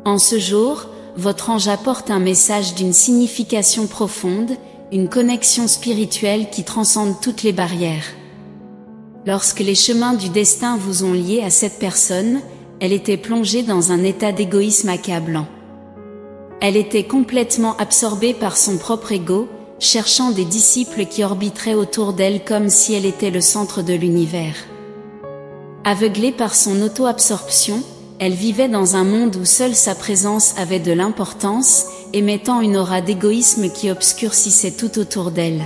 En ce jour, votre ange apporte un message d'une signification profonde, une connexion spirituelle qui transcende toutes les barrières. Lorsque les chemins du destin vous ont lié à cette personne, elle était plongée dans un état d'égoïsme accablant. Elle était complètement absorbée par son propre ego, cherchant des disciples qui orbiteraient autour d'elle comme si elle était le centre de l'univers. Aveuglée par son auto-absorption, elle vivait dans un monde où seule sa présence avait de l'importance, émettant une aura d'égoïsme qui obscurcissait tout autour d'elle.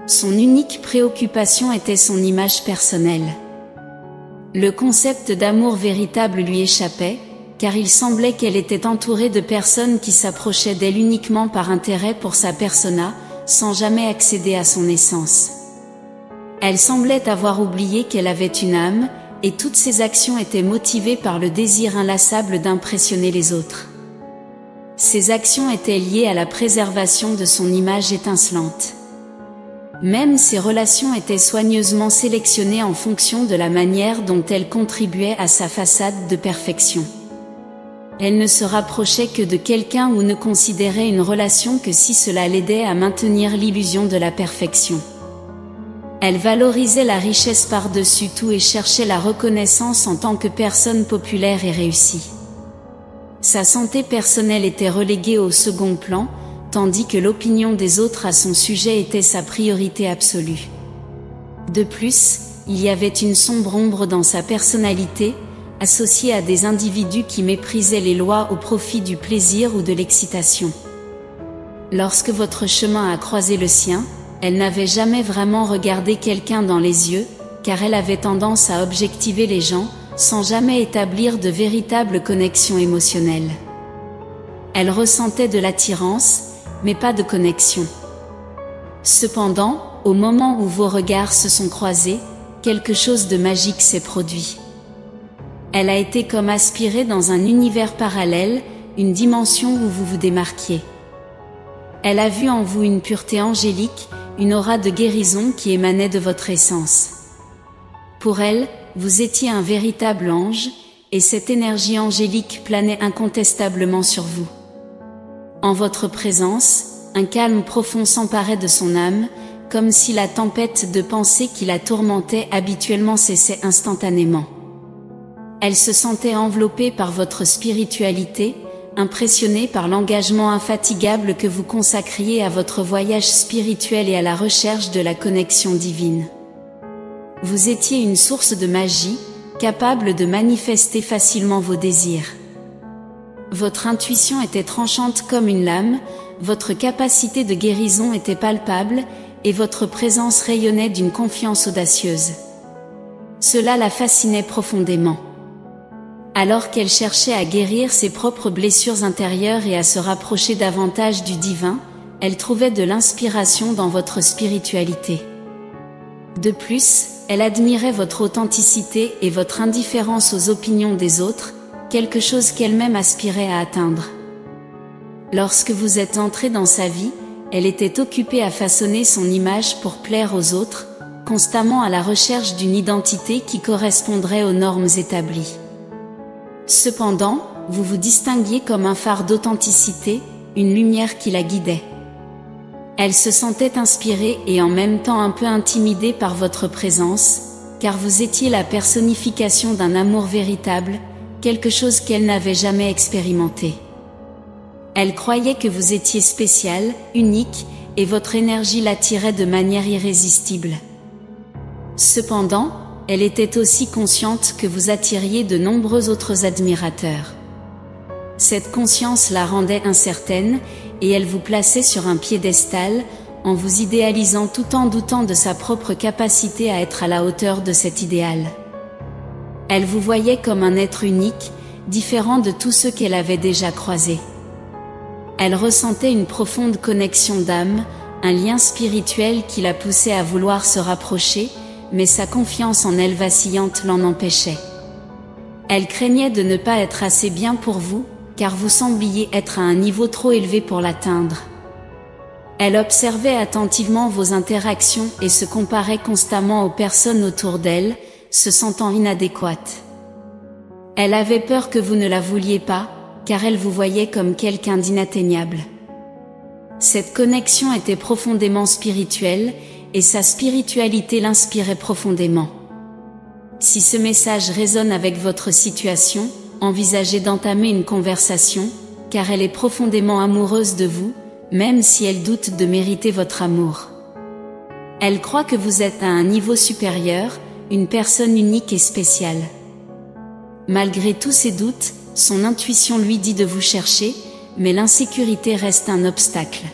Son unique préoccupation était son image personnelle. Le concept d'amour véritable lui échappait, car il semblait qu'elle était entourée de personnes qui s'approchaient d'elle uniquement par intérêt pour sa persona, sans jamais accéder à son essence. Elle semblait avoir oublié qu'elle avait une âme, et toutes ses actions étaient motivées par le désir inlassable d'impressionner les autres. Ces actions étaient liées à la préservation de son image étincelante. Même ses relations étaient soigneusement sélectionnées en fonction de la manière dont elles contribuaient à sa façade de perfection. Elle ne se rapprochait que de quelqu'un ou ne considérait une relation que si cela l'aidait à maintenir l'illusion de la perfection. Elle valorisait la richesse par-dessus tout et cherchait la reconnaissance en tant que personne populaire et réussie. Sa santé personnelle était reléguée au second plan, tandis que l'opinion des autres à son sujet était sa priorité absolue. De plus, il y avait une sombre ombre dans sa personnalité, associée à des individus qui méprisaient les lois au profit du plaisir ou de l'excitation. Lorsque votre chemin a croisé le sien, elle n'avait jamais vraiment regardé quelqu'un dans les yeux, car elle avait tendance à objectiver les gens, sans jamais établir de véritable connexion émotionnelle. Elle ressentait de l'attirance, mais pas de connexion. Cependant, au moment où vos regards se sont croisés, quelque chose de magique s'est produit. Elle a été comme aspirée dans un univers parallèle, une dimension où vous vous démarquiez. Elle a vu en vous une pureté angélique, une aura de guérison qui émanait de votre essence. Pour elle, vous étiez un véritable ange, et cette énergie angélique planait incontestablement sur vous. En votre présence, un calme profond s'emparait de son âme, comme si la tempête de pensée qui la tourmentait habituellement cessait instantanément. Elle se sentait enveloppée par votre spiritualité, impressionnée par l'engagement infatigable que vous consacriez à votre voyage spirituel et à la recherche de la connexion divine. Vous étiez une source de magie, capable de manifester facilement vos désirs. Votre intuition était tranchante comme une lame, votre capacité de guérison était palpable, et votre présence rayonnait d'une confiance audacieuse. Cela la fascinait profondément. Alors qu'elle cherchait à guérir ses propres blessures intérieures et à se rapprocher davantage du divin, elle trouvait de l'inspiration dans votre spiritualité. De plus, elle admirait votre authenticité et votre indifférence aux opinions des autres, quelque chose qu'elle-même aspirait à atteindre. Lorsque vous êtes entré dans sa vie, elle était occupée à façonner son image pour plaire aux autres, constamment à la recherche d'une identité qui correspondrait aux normes établies. Cependant, vous vous distinguiez comme un phare d'authenticité, une lumière qui la guidait. Elle se sentait inspirée et en même temps un peu intimidée par votre présence, car vous étiez la personnification d'un amour véritable, quelque chose qu'elle n'avait jamais expérimenté. Elle croyait que vous étiez spécial, unique, et votre énergie l'attirait de manière irrésistible. Cependant, elle était aussi consciente que vous attiriez de nombreux autres admirateurs. Cette conscience la rendait incertaine, et elle vous plaçait sur un piédestal, en vous idéalisant tout en doutant de sa propre capacité à être à la hauteur de cet idéal. Elle vous voyait comme un être unique, différent de tous ceux qu'elle avait déjà croisés. Elle ressentait une profonde connexion d'âme, un lien spirituel qui la poussait à vouloir se rapprocher, mais sa confiance en elle vacillante l'en empêchait. Elle craignait de ne pas être assez bien pour vous, car vous sembliez être à un niveau trop élevé pour l'atteindre. Elle observait attentivement vos interactions et se comparait constamment aux personnes autour d'elle, se sentant inadéquate. Elle avait peur que vous ne la vouliez pas, car elle vous voyait comme quelqu'un d'inatteignable. Cette connexion était profondément spirituelle, et sa spiritualité l'inspirait profondément. Si ce message résonne avec votre situation, envisagez d'entamer une conversation, car elle est profondément amoureuse de vous, même si elle doute de mériter votre amour. Elle croit que vous êtes à un niveau supérieur, une personne unique et spéciale. Malgré tous ses doutes, son intuition lui dit de vous chercher, mais l'insécurité reste un obstacle.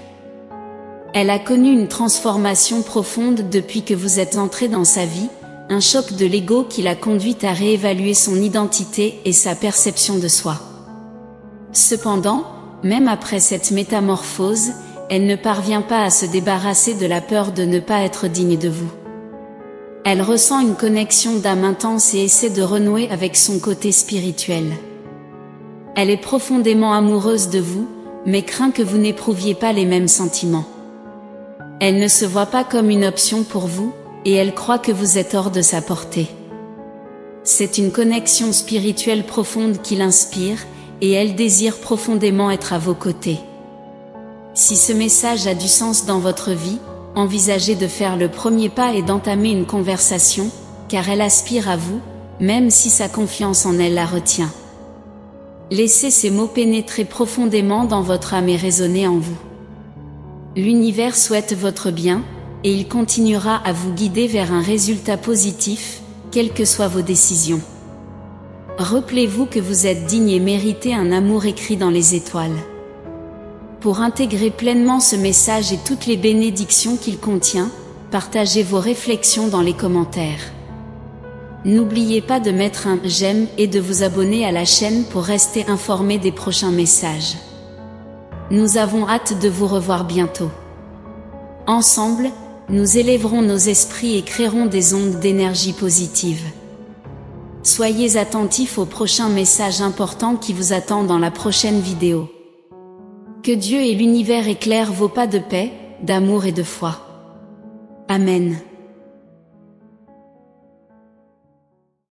Elle a connu une transformation profonde depuis que vous êtes entré dans sa vie, un choc de l'ego qui l'a conduite à réévaluer son identité et sa perception de soi. Cependant, même après cette métamorphose, elle ne parvient pas à se débarrasser de la peur de ne pas être digne de vous. Elle ressent une connexion d'âme intense et essaie de renouer avec son côté spirituel. Elle est profondément amoureuse de vous, mais craint que vous n'éprouviez pas les mêmes sentiments. Elle ne se voit pas comme une option pour vous, et elle croit que vous êtes hors de sa portée. C'est une connexion spirituelle profonde qui l'inspire, et elle désire profondément être à vos côtés. Si ce message a du sens dans votre vie, envisagez de faire le premier pas et d'entamer une conversation, car elle aspire à vous, même si sa confiance en elle la retient. Laissez ces mots pénétrer profondément dans votre âme et résonner en vous. L'univers souhaite votre bien, et il continuera à vous guider vers un résultat positif, quelles que soient vos décisions. Rappelez-vous que vous êtes digne et méritez un amour écrit dans les étoiles. Pour intégrer pleinement ce message et toutes les bénédictions qu'il contient, partagez vos réflexions dans les commentaires. N'oubliez pas de mettre un j'aime et de vous abonner à la chaîne pour rester informé des prochains messages. Nous avons hâte de vous revoir bientôt. Ensemble, nous élèverons nos esprits et créerons des ondes d'énergie positive. Soyez attentifs au prochain message important qui vous attend dans la prochaine vidéo. Que Dieu et l'univers éclairent vos pas de paix, d'amour et de foi. Amen.